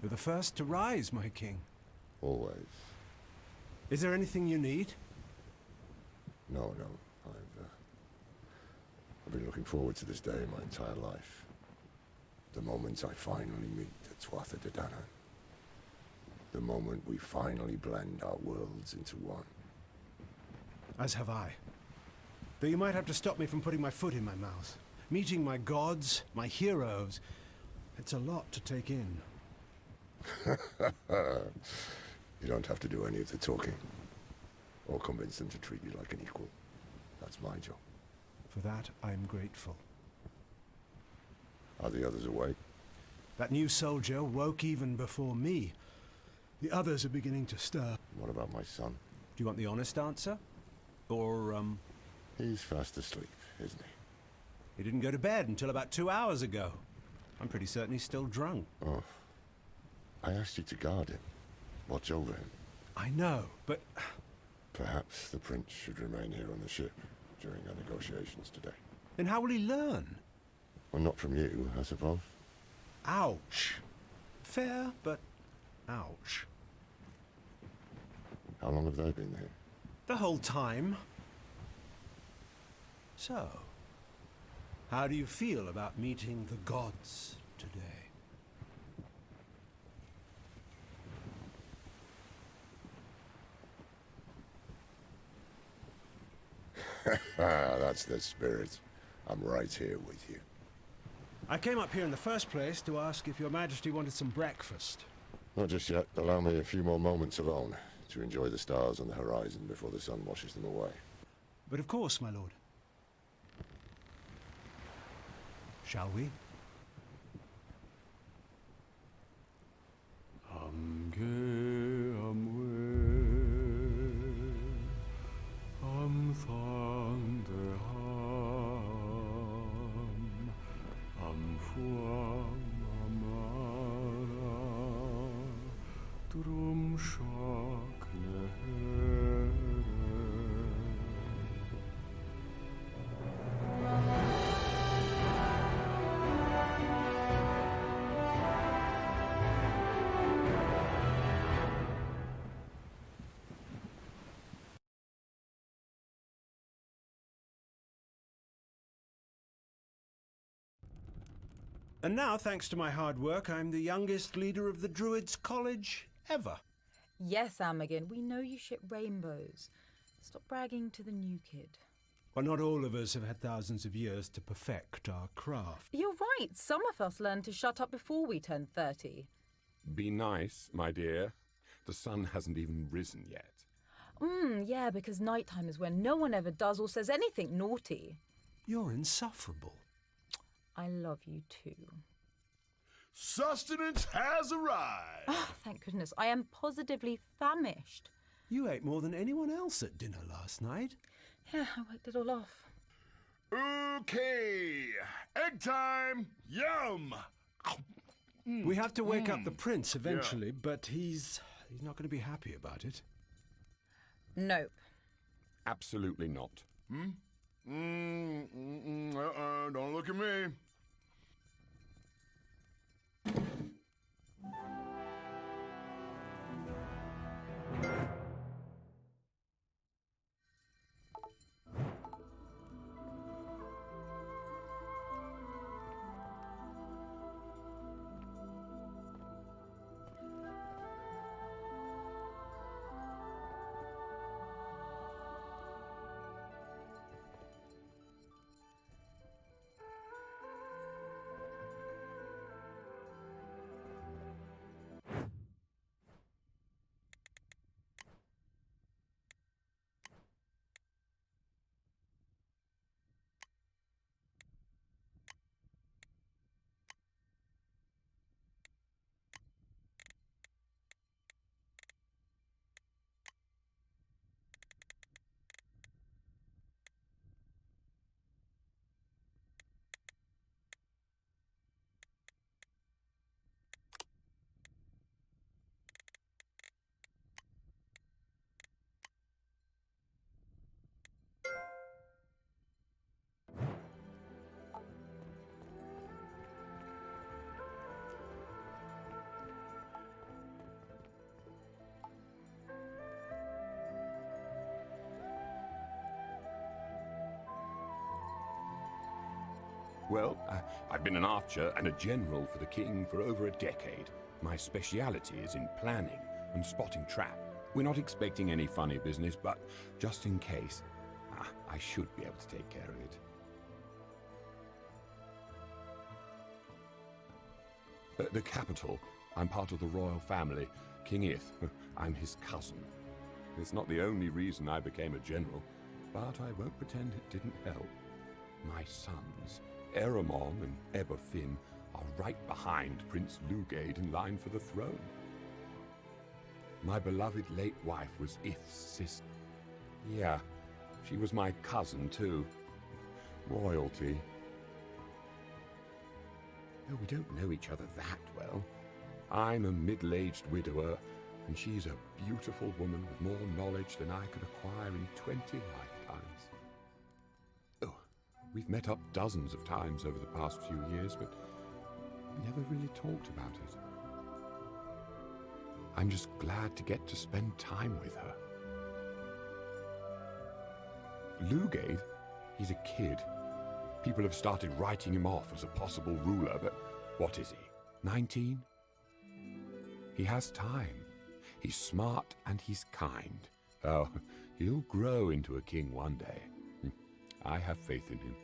You're the first to rise, my king. Always. Is there anything you need? No. I've been looking forward to this day my entire life. The moment I finally meet the Tuatha De Danann. The moment we finally blend our worlds into one. As have I. Though you might have to stop me from putting my foot in my mouth. Meeting my gods, my heroes. It's a lot to take in. You don't have to do any of the talking. Or convince them to treat you like an equal. That's my job. For that, I'm grateful. Are the others awake? That new soldier woke even before me. The others are beginning to stir. What about my son? Do you want the honest answer? Or, He's fast asleep, isn't he? he didn't go to bed until about 2 hours ago. I'm pretty certain he's still drunk. Oh. I asked you to guard him. Watch over him. I know, but... Perhaps the prince should remain here on the ship during our negotiations today. Then how will he learn? Well, not from you, I suppose. Ouch. Fair, but ouch. How long have they been here? The whole time. So, how do you feel about meeting the gods today? That's the spirit. I'm right here with you. I came up here in the first place to ask if your majesty wanted some breakfast. Not just yet. Allow me a few more moments alone to enjoy the stars on the horizon before the sun washes them away. But of course, my lord. Shall we? And now, thanks to my hard work, I'm the youngest leader of the Druids' College ever. Yes, Amagan, we know you ship rainbows. Stop bragging to the new kid. Well, not all of us have had thousands of years to perfect our craft. You're right. Some of us learned to shut up before we turned 30. Be nice, my dear. The sun hasn't even risen yet. Yeah, because nighttime is when no one ever does or says anything naughty. You're insufferable. I love you too. Sustenance has arrived! Oh, thank goodness. I am positively famished. You ate more than anyone else at dinner last night. Yeah, I worked it all off. Okay, egg time! Yum! We have to wake up the prince eventually, but he's not going to be happy about it. Nope. Absolutely not. Don't look at me. Well, I've been an archer and a general for the king for over a decade. My speciality is in planning and spotting traps. We're not expecting any funny business, but just in case, I should be able to take care of it. At the capital, I'm part of the royal family, King Ith. I'm his cousin. It's not the only reason I became a general, but I won't pretend it didn't help. My sons, Eramon and Eberfin, are right behind Prince Lugade in line for the throne. My beloved late wife was Ith's sister. Yeah, she was my cousin too. Royalty. No, we don't know each other that well. I'm a middle-aged widower, and she's a beautiful woman with more knowledge than I could acquire in 20 lifetimes. Oh, we've met up dozens of times over the past few years, but we never really talked about it. I'm just glad to get to spend time with her. Lugade, he's a kid. People have started writing him off as a possible ruler, but what is he, 19? He has time. He's smart and he's kind. Oh, he'll grow into a king one day. I have faith in him.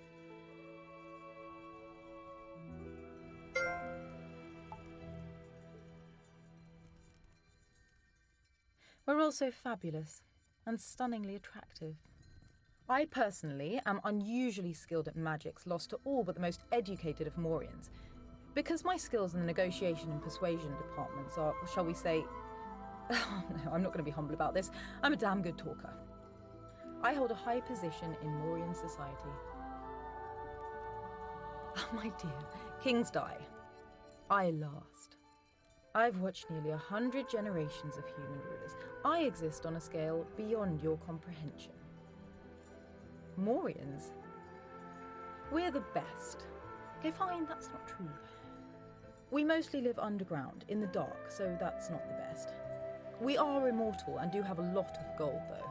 We're also fabulous and stunningly attractive. I personally am unusually skilled at magics, lost to all but the most educated of Fomorians. Because my skills in the negotiation and persuasion departments are, shall we say... Oh, no, I'm not going to be humble about this. I'm a damn good talker. I hold a high position in Mourian society. Oh, my dear, kings die. I last. I've watched nearly 100 generations of human rulers. I exist on a scale beyond your comprehension. Mourians? We're the best. Okay, fine, that's not true. We mostly live underground, in the dark, so that's not the best. We are immortal and do have a lot of gold, though,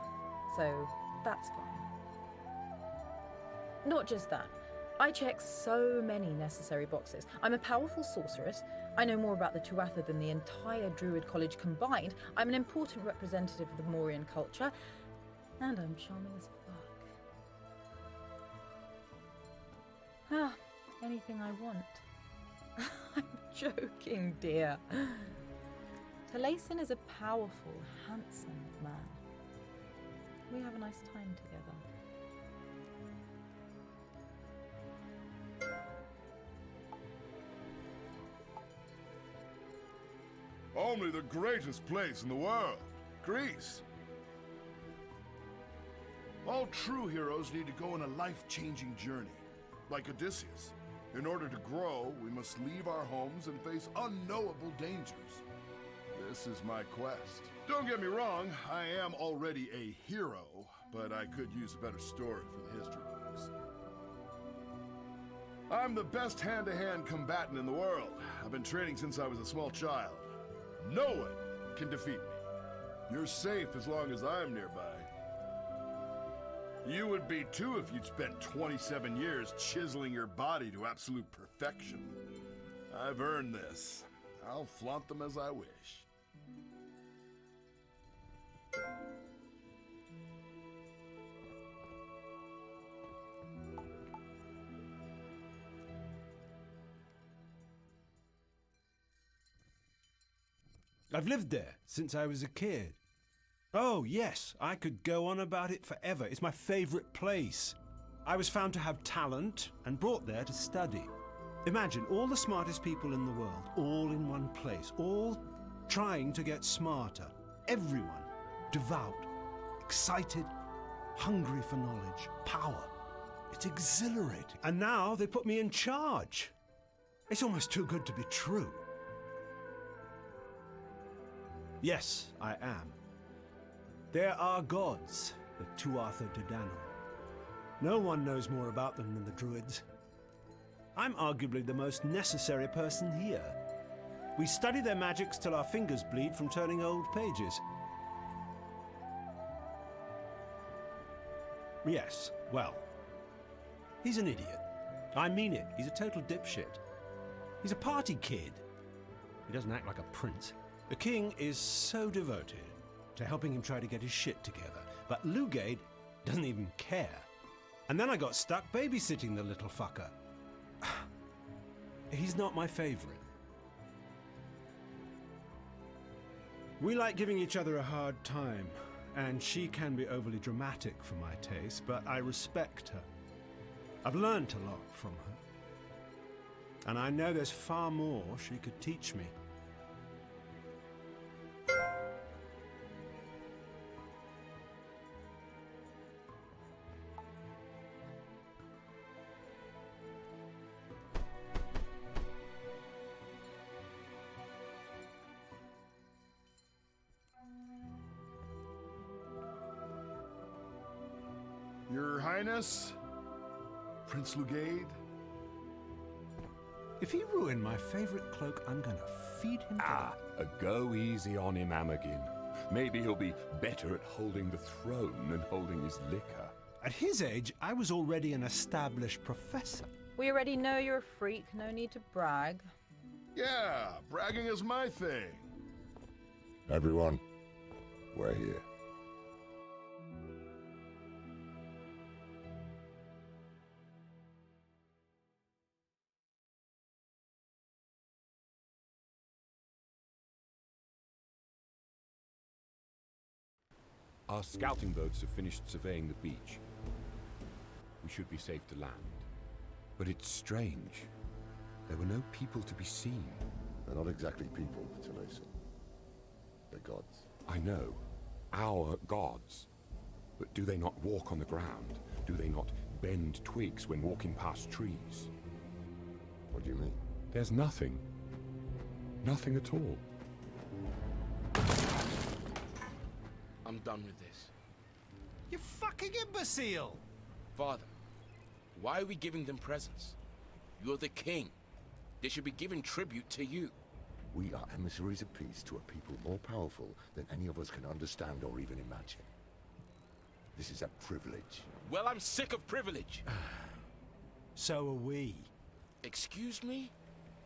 so that's fine. Not just that. I check so many necessary boxes. I'm a powerful sorceress. I know more about the Tuatha than the entire druid college combined. I'm an important representative of the Mourian culture. And I'm charming as fuck. Ah, anything I want. I'm joking, dear. Taliesin is a powerful, handsome man. We have a nice time together. Only the greatest place in the world, Greece. All true heroes need to go on a life-changing journey, like Odysseus. In order to grow, we must leave our homes and face unknowable dangers. This is my quest. Don't get me wrong, I am already a hero, but I could use a better story for the history books. I'm the best hand-to-hand combatant in the world. I've been training since I was a small child. No one can defeat me. You're safe as long as I'm nearby. You would be too if you'd spent 27 years chiseling your body to absolute perfection. I've earned this. I'll flaunt them as I wish. I've lived there since I was a kid. Oh, yes, I could go on about it forever. It's my favorite place. I was found to have talent and brought there to study. Imagine all the smartest people in the world, all in one place, all trying to get smarter. Everyone devout, excited, hungry for knowledge, power. It's exhilarating. And now they put me in charge. It's almost too good to be true. Yes, I am. There are gods, the Tuatha De Danann. No one knows more about them than the druids. I'm arguably the most necessary person here. We study their magics till our fingers bleed from turning old pages. Yes, well, he's an idiot. I mean it. He's a total dipshit. He's a party kid. He doesn't act like a prince. The king is so devoted to helping him try to get his shit together, but Lugade doesn't even care. And then I got stuck babysitting the little fucker. He's not my favorite. We like giving each other a hard time, and she can be overly dramatic for my taste, but I respect her. I've learned a lot from her. And I know there's far more she could teach me. Your Highness? Prince Lugade? If he ruined my favorite cloak, I'm gonna feed him to Go easy on him, Amagin. Maybe he'll be better at holding the throne than holding his liquor. At his age, I was already an established professor. We already know you're a freak, no need to brag. Yeah, bragging is my thing. Everyone, we're here. Our scouting boats have finished surveying the beach. We should be safe to land. But it's strange. There were no people to be seen. They're not exactly people, Taliesin. They're gods. I know. Our gods. But do they not walk on the ground? Do they not bend twigs when walking past trees? What do you mean? There's nothing. Nothing at all. I'm done with this. You fucking imbecile! Father, why are we giving them presents? You're the king. They should be giving tribute to you. We are emissaries of peace to a people more powerful than any of us can understand or even imagine. This is a privilege. Well, I'm sick of privilege. So are we. Excuse me?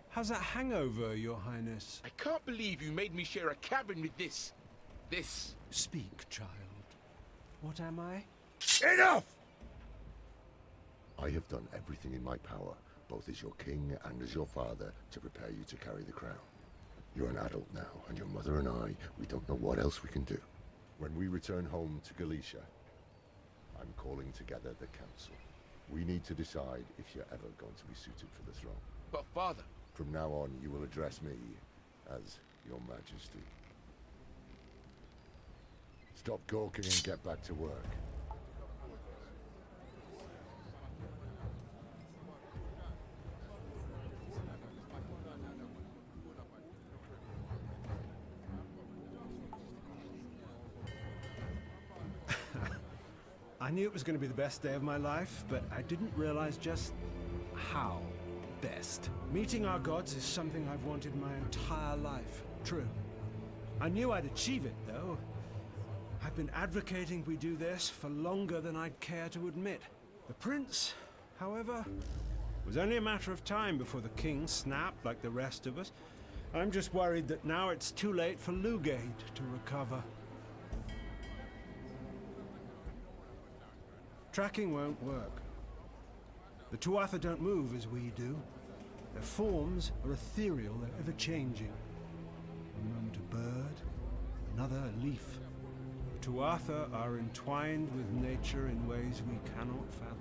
How's that hangover, Your Highness? I can't believe you made me share a cabin with this. Speak, child. What am I? Enough! I have done everything in my power, both as your king and as your father, to prepare you to carry the crown. You're an adult now, and your mother and I, we don't know what else we can do. When we return home to Galicia, I'm calling together the council. We need to decide if you're ever going to be suited for the throne. But father... From now on, you will address me as Your Majesty. Stop gawking and get back to work. I knew it was going to be the best day of my life, but I didn't realize just how best. Meeting our gods is something I've wanted my entire life. True. I knew I'd achieve it, though. I've been advocating we do this for longer than I'd care to admit. The prince, however, was only a matter of time before the king snapped like the rest of us. I'm just worried that now it's too late for Lugade to recover. Tracking won't work. The Tuatha don't move as we do. Their forms are ethereal, they're ever-changing. One moment a bird, another a leaf. The Tuatha are entwined with nature in ways we cannot fathom.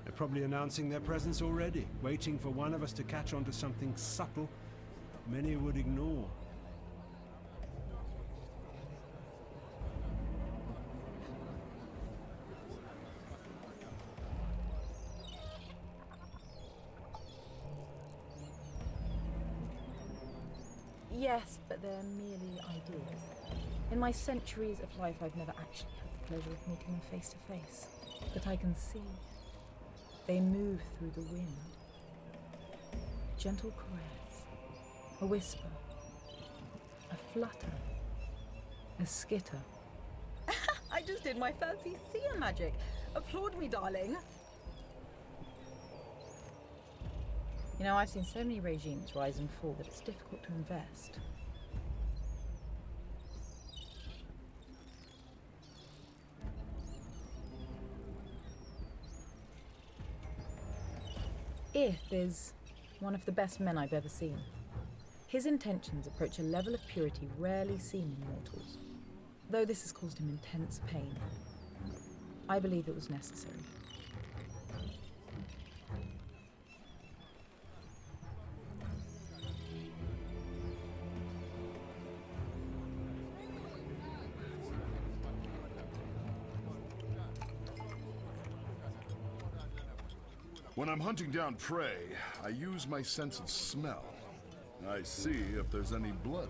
They're probably announcing their presence already, waiting for one of us to catch on to something subtle many would ignore. Yes, but they're merely ideas. In my centuries of life, I've never actually had the pleasure of meeting them face to face. But I can see. They move through the wind. A gentle caress, a whisper, a flutter, a skitter. I just did my fancy seer magic. Applaud me, darling. You know, I've seen so many regimes rise and fall that it's difficult to invest. Ith is one of the best men I've ever seen. His intentions approach a level of purity rarely seen in mortals. Though this has caused him intense pain, I believe it was necessary. When I'm hunting down prey, I use my sense of smell. I see if there's any blood.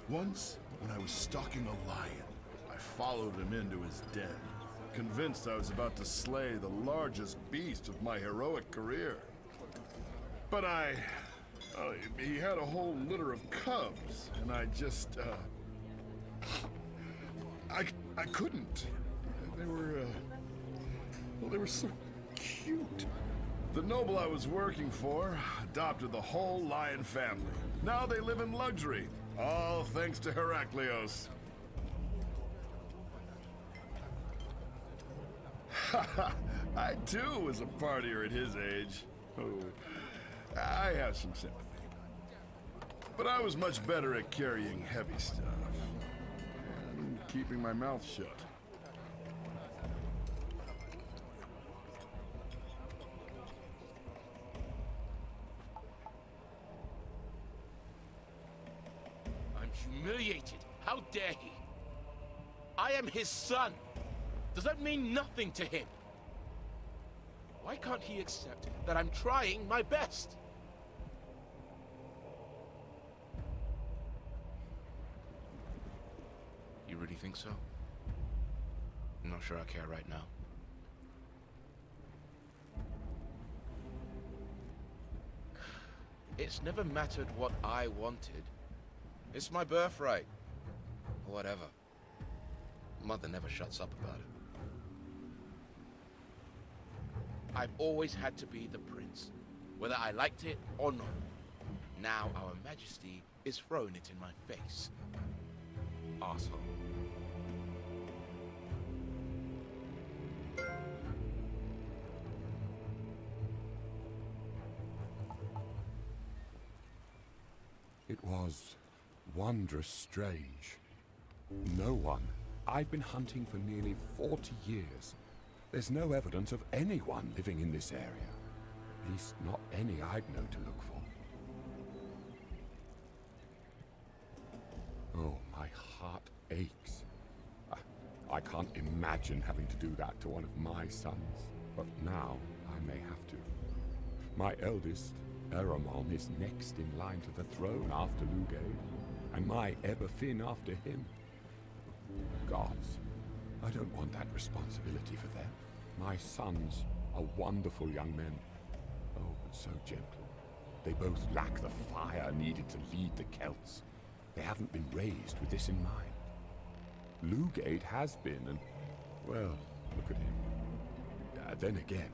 Once, when I was stalking a lion, I followed him into his den, convinced I was about to slay the largest beast of my heroic career. But he had a whole litter of cubs, and I just, I couldn't. They were so cute. The noble I was working for adopted the whole lion family. Now they live in luxury, all thanks to Heraclios. I too was a partier at his age. Oh, I have some sympathy. But I was much better at carrying heavy stuff and keeping my mouth shut. Humiliated. How dare he? I am his son. Does that mean nothing to him? Why can't he accept that I'm trying my best? You really think so? I'm not sure I care right now. It's never mattered what I wanted. It's my birthright. Or whatever. Mother never shuts up about it. I've always had to be the prince, whether I liked it or not. Now our majesty is throwing it in my face. Arsehole. It was wondrous strange. No one. I've been hunting for nearly 40 years. There's no evidence of anyone living in this area. At least not any I'd know to look for. Oh, my heart aches. I can't imagine having to do that to one of my sons. But now I may have to. My eldest, Eramon, is next in line to the throne after Lugade, and my Eberfin after him. Gods, I don't want that responsibility for them. My sons are wonderful young men. Oh, but so gentle. They both lack the fire needed to lead the Celts. They haven't been raised with this in mind. Lugade has been, and, well, look at him. Then again...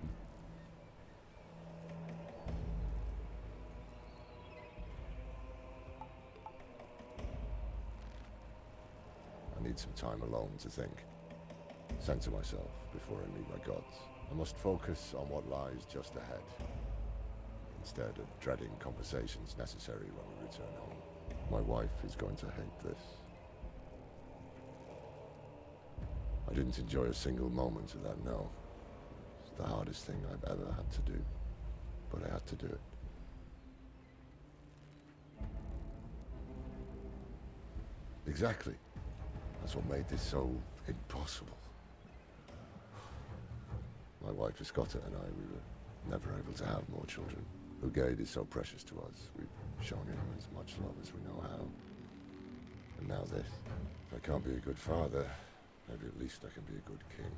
I need some time alone to think. Center myself before I meet my gods. I must focus on what lies just ahead, instead of dreading conversations necessary when we return home. My wife is going to hate this. I didn't enjoy a single moment of that, no. It's the hardest thing I've ever had to do, but I had to do it. Exactly. That's what made this so impossible. My wife Escotta and I, we were never able to have more children. Lugade is so precious to us. We've shown him as much love as we know how. And now this. If I can't be a good father, maybe at least I can be a good king.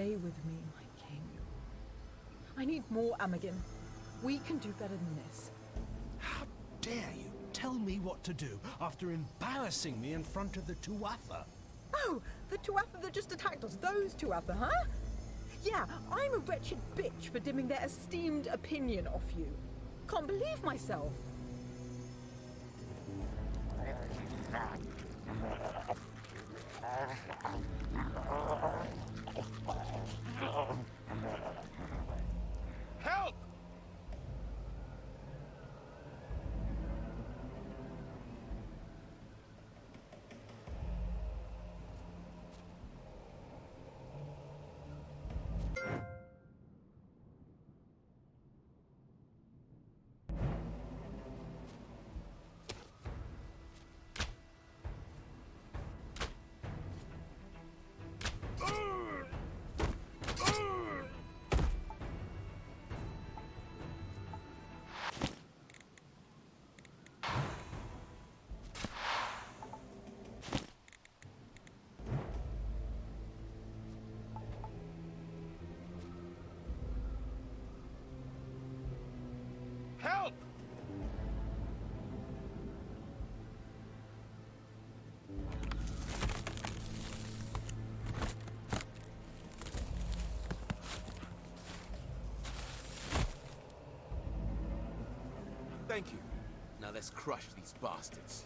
stay with me, my king. I need more Amagin. We can do better than this. How dare you tell me what to do after embarrassing me in front of the Tuatha? Oh, the Tuatha that just attacked us, those Tuatha, huh? Yeah, I'm a wretched bitch for dimming their esteemed opinion off you. Can't believe myself. Help! Help! Thank you. Now let's crush these bastards.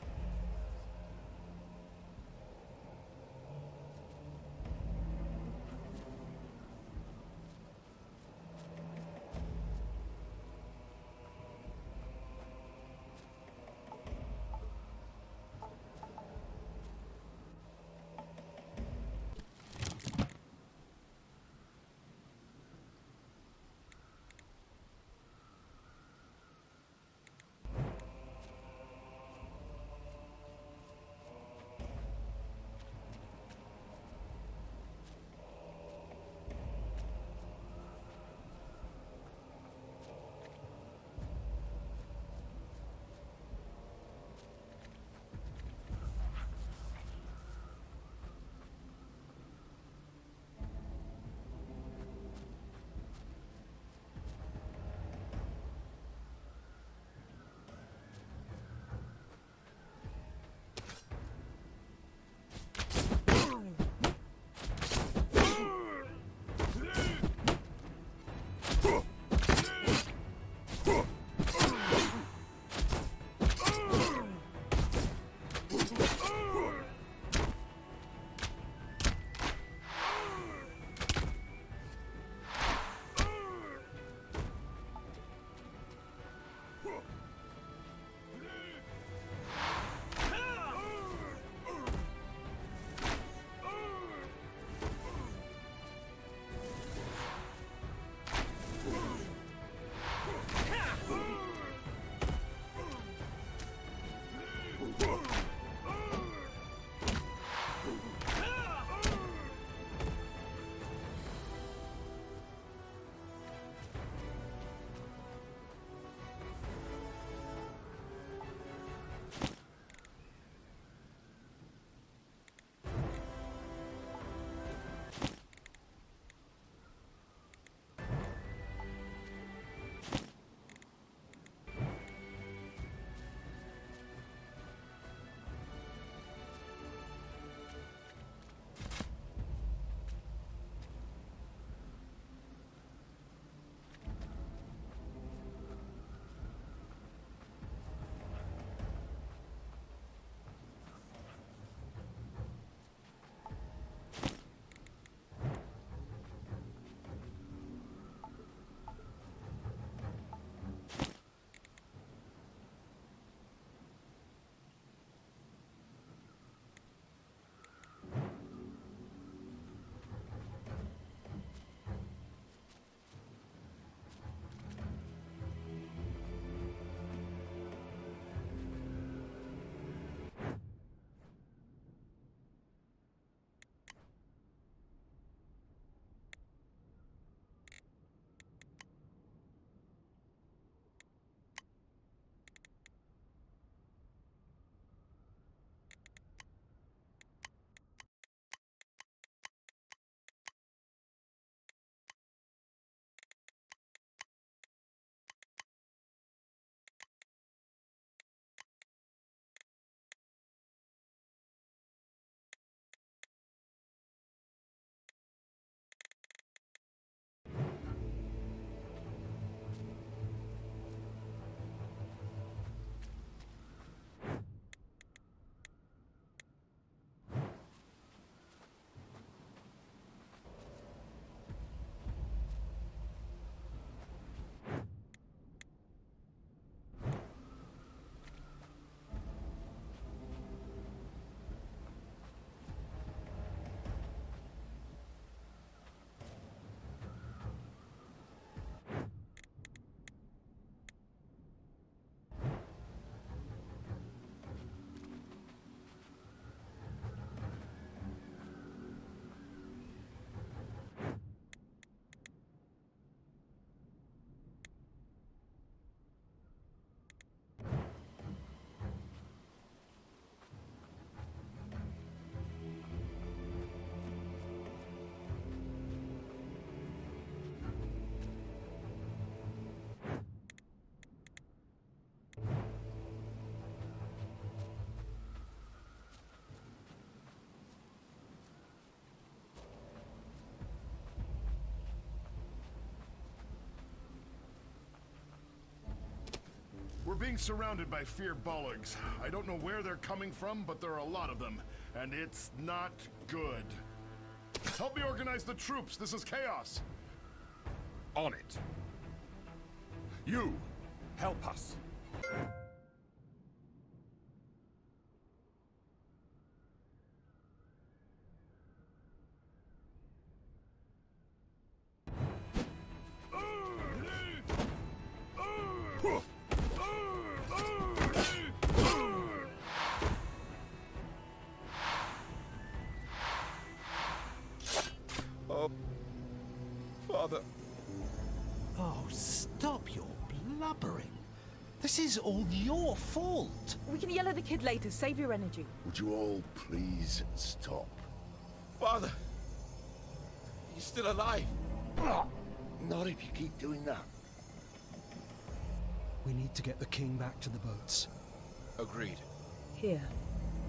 We're being surrounded by fear bollards. I don't know where they're coming from, but there are a lot of them, and it's not good. Help me organize the troops. This is chaos. On it. You, help us. Oh, Father. Oh, stop your blubbering. This is all your fault. We can yell at the kid later. Save your energy. Would you all please stop? Father! He's still alive! Not if you keep doing that. We need to get the king back to the boats. Agreed. Here.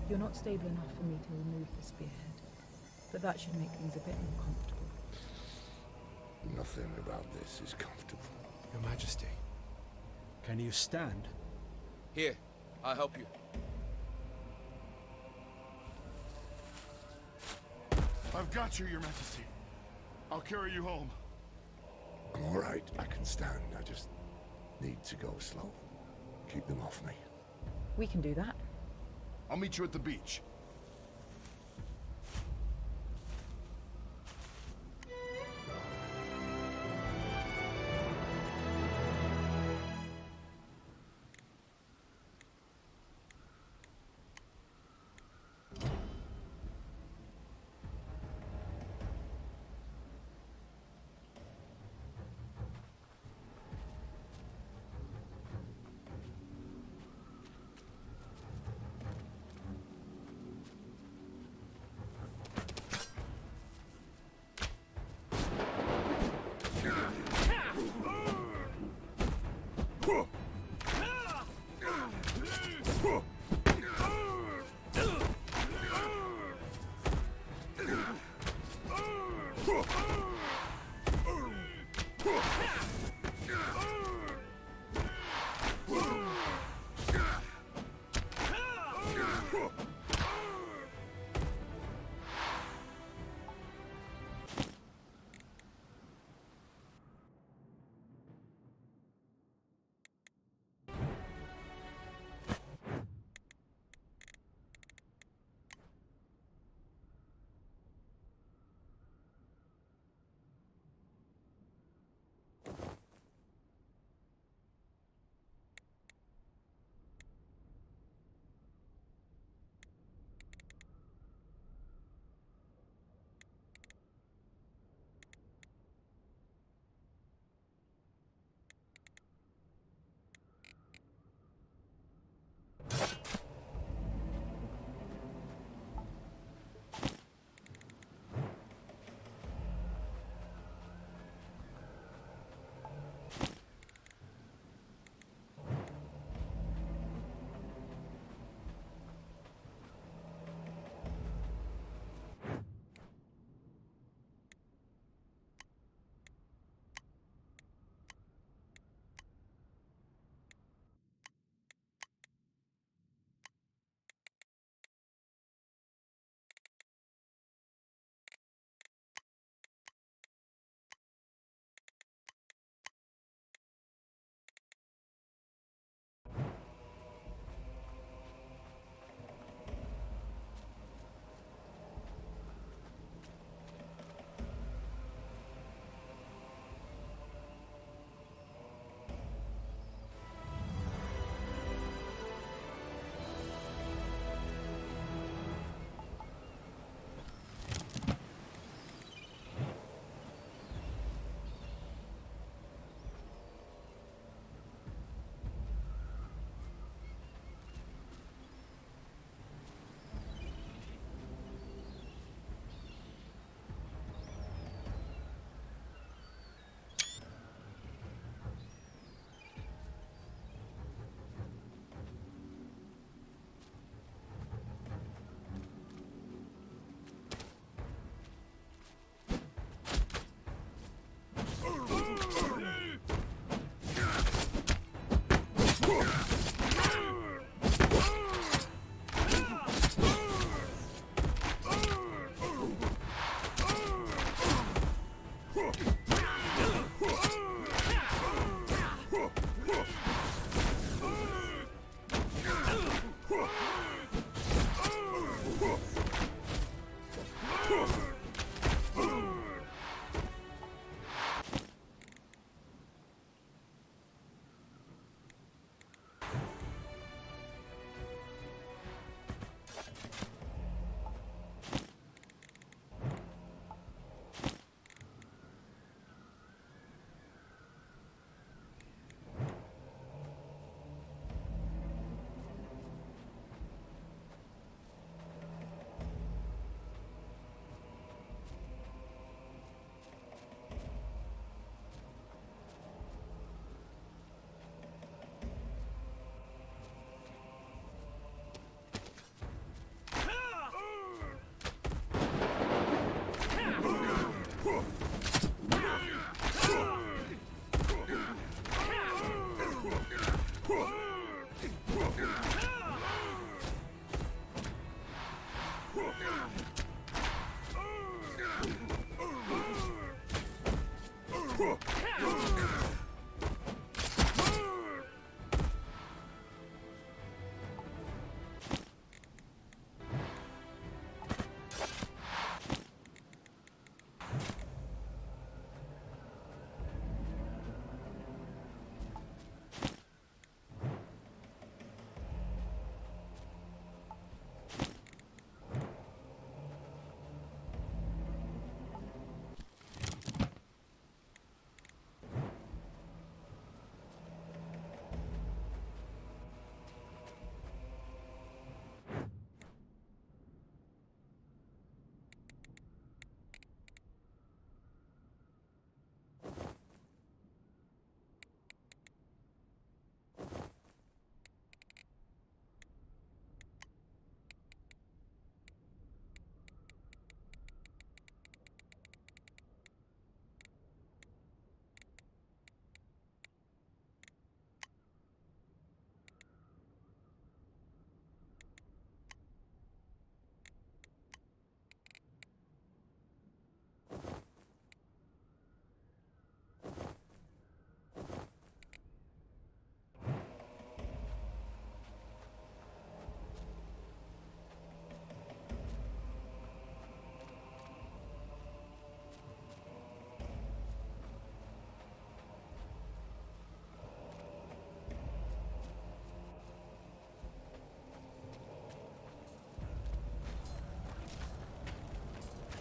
You're not stable enough for me to remove the spearhead. But that should make things a bit more comfortable. Nothing about this is comfortable. Your Majesty. Can you stand? Here, I'll help you. I've got you, Your Majesty. I'll carry you home. I'm all right. I can stand. I just need to go slow. Keep them off me. We can do that. I'll meet you at the beach.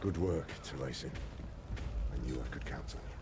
Good work, Taliesin. I knew I could count on you.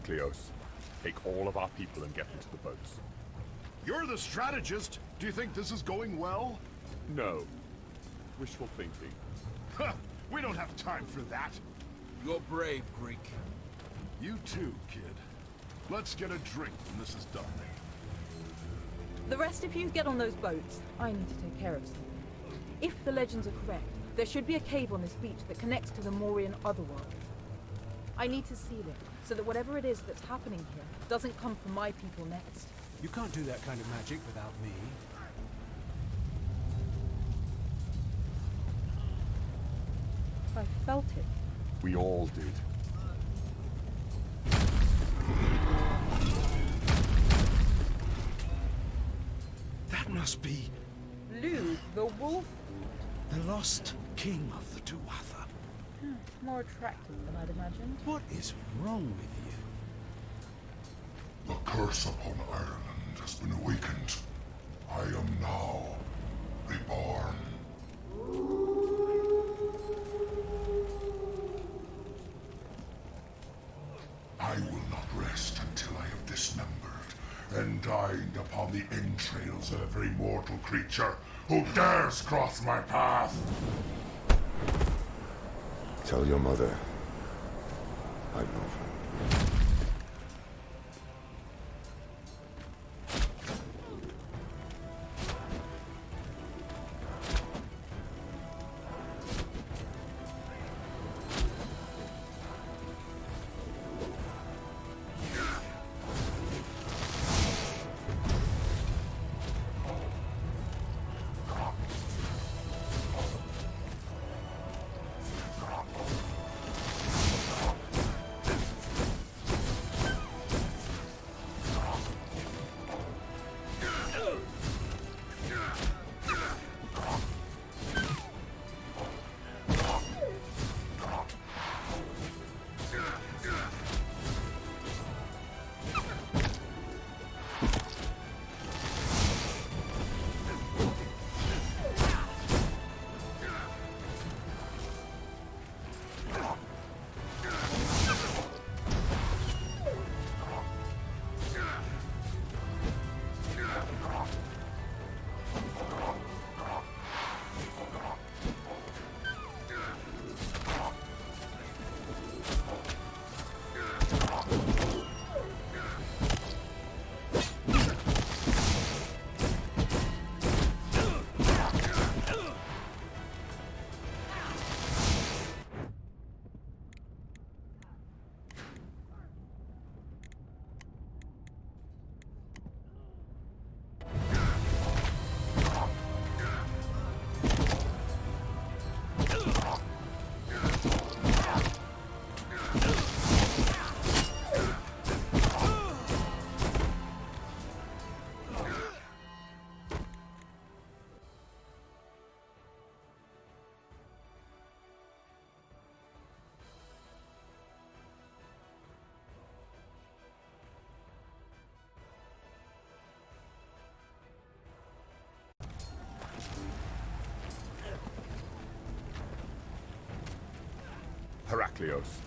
Heraclios, take all of our people and get into the boats. You're the strategist. Do you think this is going well? No. Wishful thinking. Huh, we don't have time for that. You're brave, Greek. You too, kid. Let's get a drink when this is done. The rest of you get on those boats. I need to take care of something. If the legends are correct, there should be a cave on this beach that connects to the Mourian otherworld. I need to seal it, so that whatever it is that's happening here doesn't come from my people next. You can't do that kind of magic without me. I felt it. We all did. That must be Lou, the wolf? the lost king of the Tuatha. More attractive than I'd imagined. What is wrong with you? The curse upon Ireland has been awakened. I am now reborn. I will not rest until I have dismembered and dined upon the entrails of every mortal creature who dares cross my path. Tell your mother I love her. Heraclios,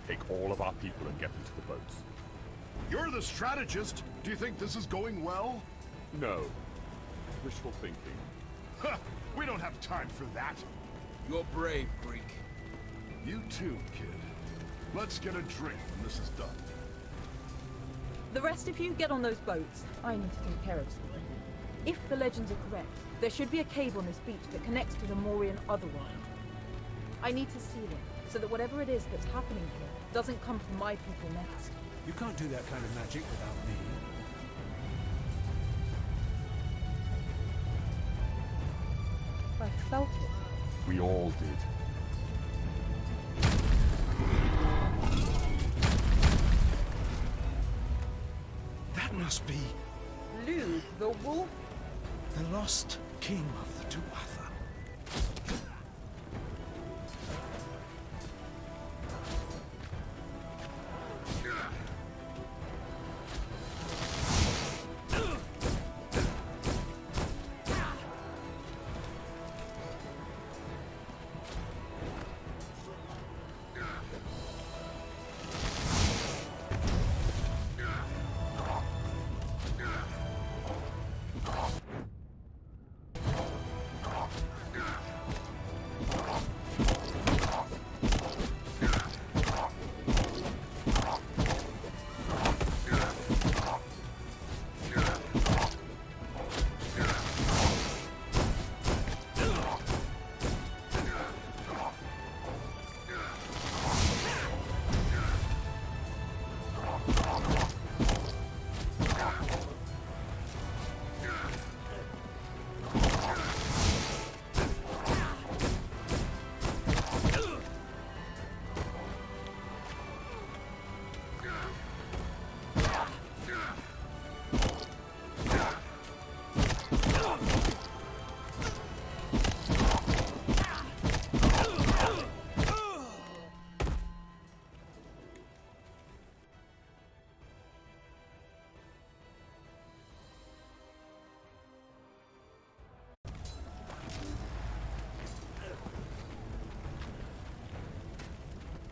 take all of our people and get into the boats. You're the strategist. Do you think this is going well? No. Wishful thinking. Huh, we don't have time for that. You're brave, Greek. You too, kid. Let's get a drink when this is done. The rest of you get on those boats. I need to take care of something. If the legends are correct, there should be a cave on this beach that connects to the Mourian otherworld. I need to seal it, so that whatever it is that's happening here doesn't come from my people next. You can't do that kind of magic without me. I felt it. We all did. That must be Lou, the wolf? the lost king of the Tuatha.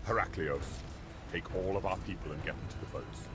Heraclios, take all of our people and get them to the boats.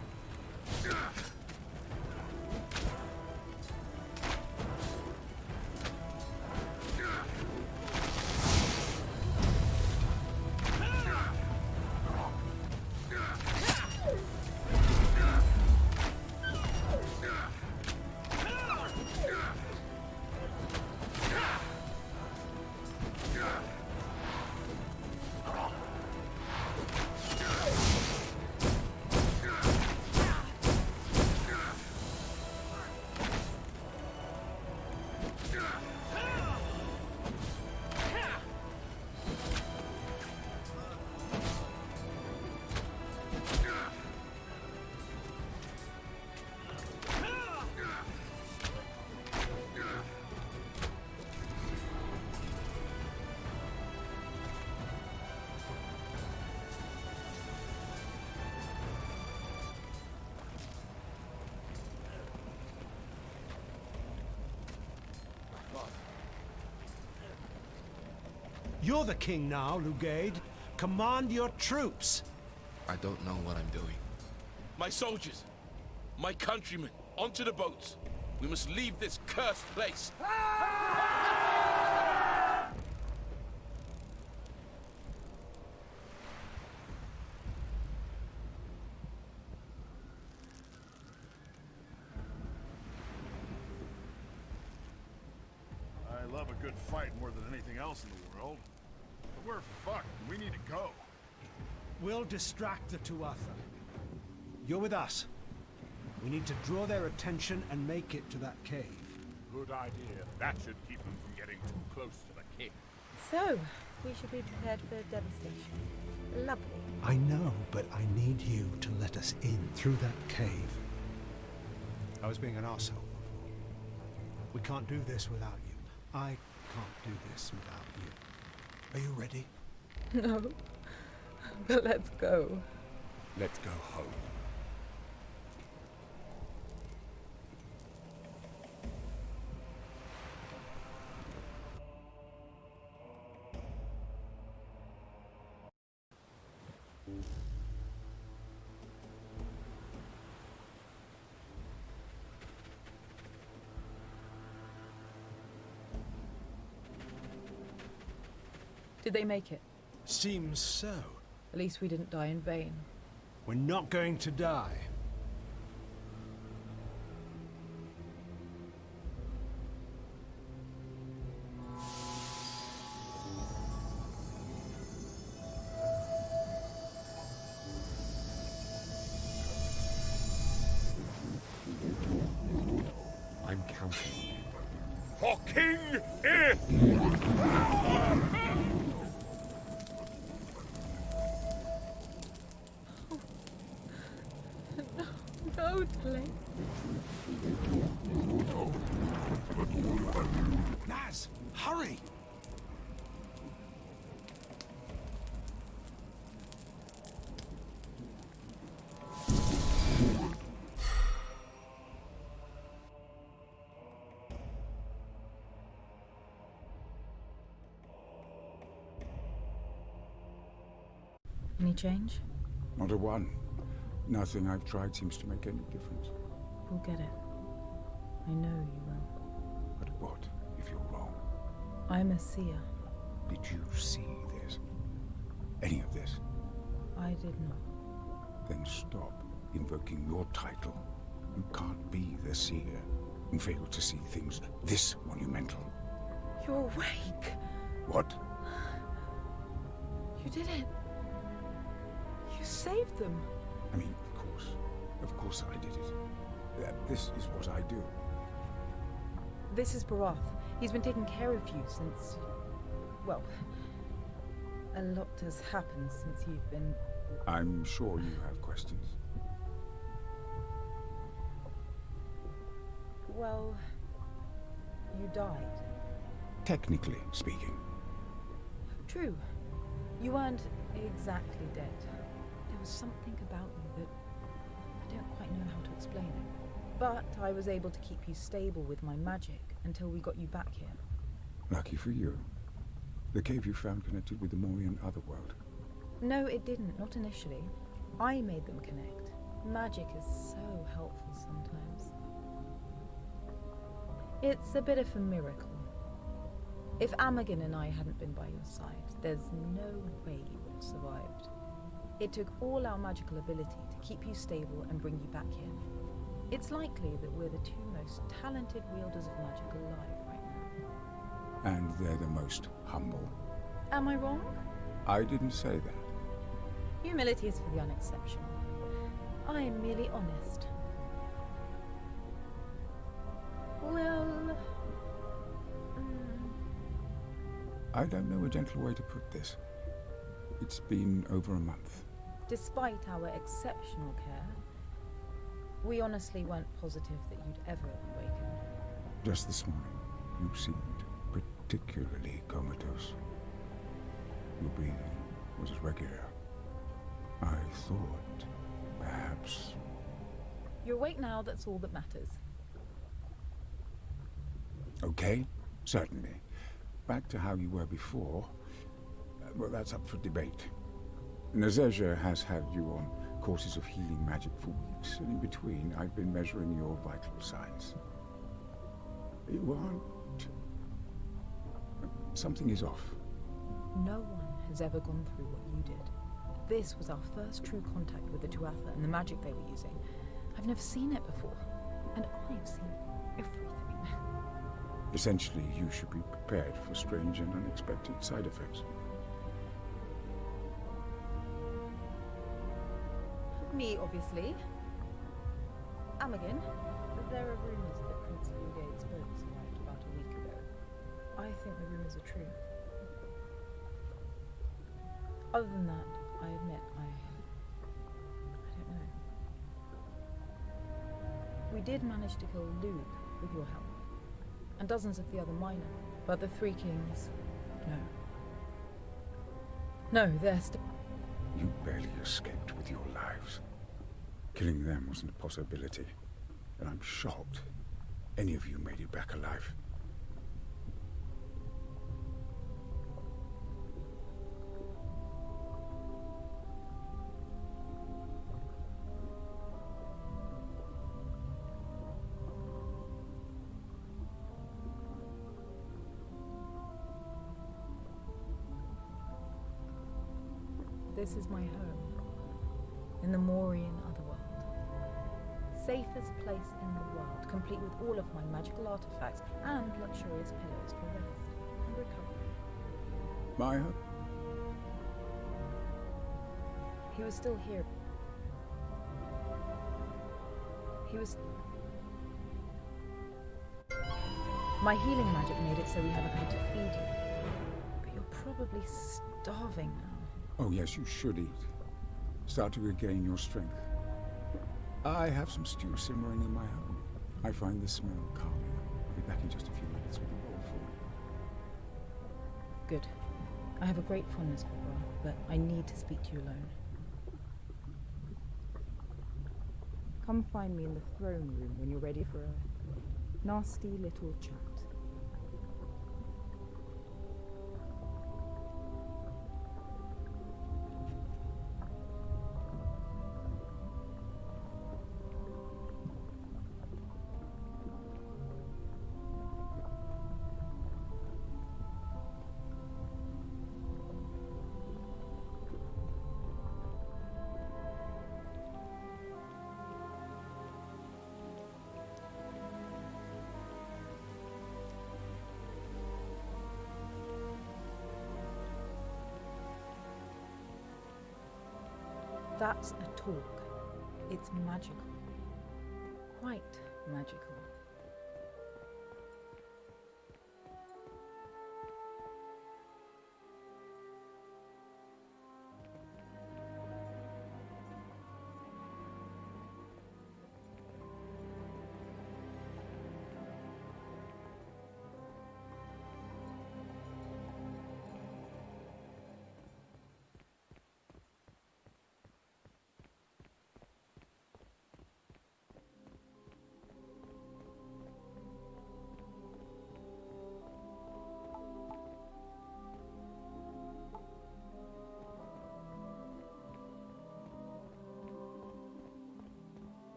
You're the king now, Lugade. Command your troops. I don't know what I'm doing. My soldiers! My countrymen! Onto the boats! We must leave this cursed place! I love a good fight more than anything else in the world. But we're fucked. We need to go. We'll distract the Tuatha. You're with us. We need to draw their attention and make it to that cave. Good idea. That should keep them from getting too close to the king. So, we should be prepared for devastation. Lovely. I know, but I need you to let us in through that cave. I was being an arsehole before. We can't do this without you. I can't do this without you. Are you ready? No. But let's go. Let's go home. Did they make it? Seems so. At least we didn't die in vain. We're not going to die. I'm counting on you. For King Ith! No, Delay. Naz, hurry! Any change? Not a one. Nothing I've tried seems to make any difference. We'll get it. I know you will. But what if you're wrong? I'm a seer. Did you see this? Any of this? I did not. Then stop invoking your title. You can't be the seer and fail to see things this monumental. You're awake! What? You did it! You saved them! I mean, of course I did it. This is what I do. This is Barath. He's been taking care of you since... well... a lot has happened since you've been... I'm sure you have questions. well... you died. Technically speaking. True. You weren't exactly dead. There was something about you that I don't quite know how to explain it. But I was able to keep you stable with my magic until we got you back here. Lucky for you. The cave you found connected with the Mourian otherworld. No, it didn't, not initially. I made them connect. Magic is so helpful sometimes. It's a bit of a miracle. If Amagen and I hadn't been by your side, there's no way you would have survived. It took all our magical ability to keep you stable and bring you back here. It's likely that we're the two most talented wielders of magic alive right now. And they're the most humble. Am I wrong? I didn't say that. Humility is for the unexceptional. I am merely honest. Well... I don't know a gentle way to put this. It's been over a month. Despite our exceptional care, we honestly weren't positive that you'd ever awaken. Just this morning, you seemed particularly comatose. Your breathing was irregular. I thought, perhaps... You're awake now, that's all that matters. Okay, certainly. Back to how you were before. Well, that's up for debate. Nazeja has had you on courses of healing magic for weeks, and in between, I've been measuring your vital signs. You aren't... Something is off. No one has ever gone through what you did. This was our first true contact with the Tuatha and the magic they were using. I've never seen it before, and I've seen everything. Essentially, you should be prepared for strange and unexpected side effects. Me, obviously. Amagen, there are rumors that Prince Lugaid's boats arrived about a week ago. I think the rumors are true. Other than that, I admit, I don't know. We did manage to kill Lug with your help, and dozens of the other minor, but the Three Kings, no. No, they're still... You barely escaped with your lives. Killing them wasn't a possibility, and I'm shocked any of you made it back alive. This is my home, in the Mourian otherworld. Safest place in the world, complete with all of my magical artifacts and luxurious pillows for rest and recovery. My home? He was still here. He was... My healing magic made it so we haven't had to feed you. But you're probably starving now. Oh yes, you should eat. Start to regain your strength. I have some stew simmering in my home. I find the smell calming. I'll be back in just a few minutes with a bowl for you. Good. I have a great fondness for broth, but I need to speak to you alone. Come find me in the throne room when you're ready for a nasty little chat. That's a talk. It's magical. Quite magical.